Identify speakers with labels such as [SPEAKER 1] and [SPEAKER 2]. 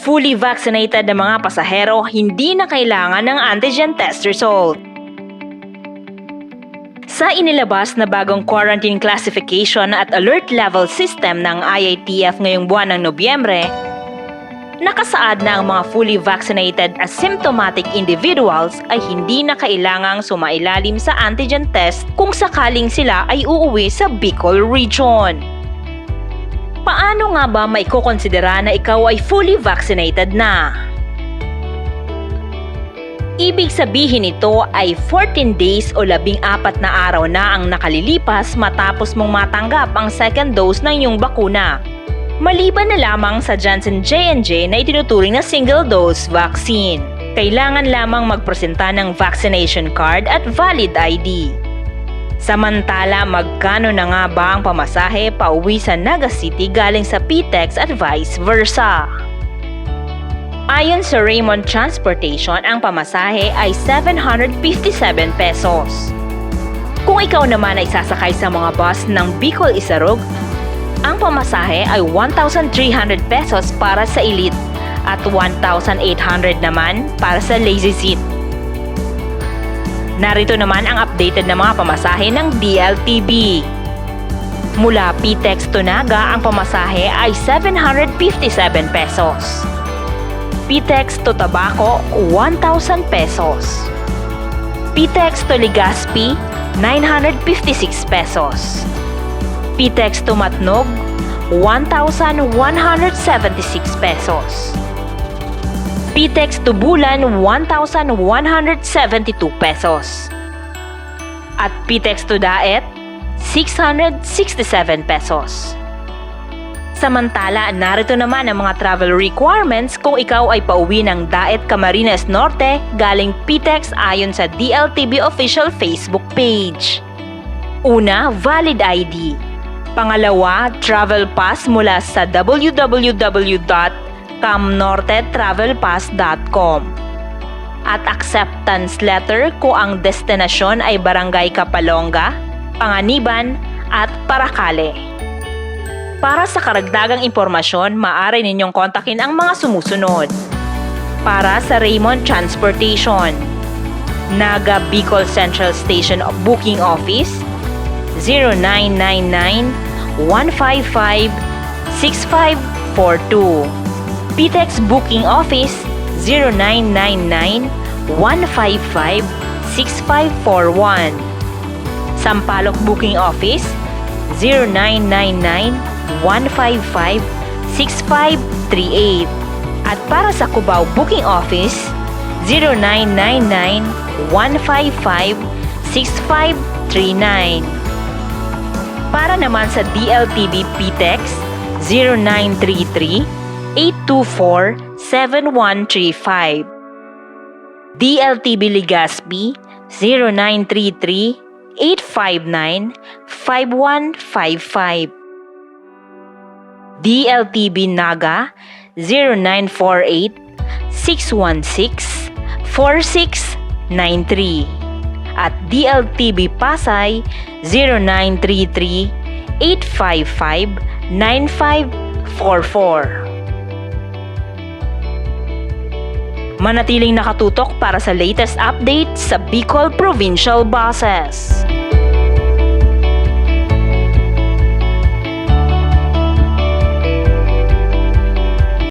[SPEAKER 1] fully vaccinated na mga pasahero hindi na kailangan ng antigen test result. Sa inilabas na bagong quarantine classification at alert level system ng IATF ngayong buwan ng Nobyembre, nakasaad na ang mga fully vaccinated asymptomatic individuals ay hindi na kailangang sumailalim sa antigen test kung sakaling sila ay uuwi sa Bicol Region. Paano nga ba maikokonsidera na ikaw ay fully vaccinated na? Ibig sabihin nito ay 14 days o 14 na araw na ang nakalilipas matapos mong matanggap ang second dose ng iyong bakuna. Maliban na lamang sa Johnson J&J na itinuturing na single-dose vaccine. Kailangan lamang magpresenta ng vaccination card at valid ID. Samantala, magkano na nga ba ang pamasahe pauwi sa Naga City galing sa PTEX at vice versa? Ayon sa Raymond Transportation, ang pamasahe ay 757 pesos. Kung ikaw naman ay sasakay sa mga bus ng Bicol Isarog, ang pamasahe ay 1,300 pesos para sa elite at 1,800 naman para sa lazy seat. Narito naman ang updated na mga pamasahe ng DLTB. Mula PTEX to Naga, ang pamasahe ay 757 pesos. PTEX to Tabaco, 1,000 pesos. PTEX to Legazpi, 956 pesos. PTEX to Matnog, 1,176 pesos. PTEX to Bulan, 1,172 pesos. At PTEX to Daet, 667 pesos. Samantala, narito naman ang mga travel requirements kung ikaw ay pauwi ng Daet Camarines Norte galing PTEX ayon sa DLTB official Facebook page. Una, valid ID. Pangalawa, travel pass mula sa www.camnortetravelpass.com. At acceptance letter kung ang destinasyon ay Barangay Kapalonga, Panganiban at Paracale. Para sa karagdagang impormasyon, maaari ninyong kontakin ang mga sumusunod. Para sa Raymond Transportation, Naga Bicol Central Station Booking Office, 0999-155-6542. PTEX Booking Office, 0999-155-6541. Sampaloc Booking Office, 0999-155-6538. At para sa Cubao Booking Office, 0999-155-6539. Para naman sa DLTB PTEX, 0933-824-7135. DLTB Legazpi, 0938-859-5155. DLTB Naga, 0948-616-4693. At DLTB Pasay, 0933-855-9544. Manatiling nakatutok para sa latest update sa Bicol Provincial Buses.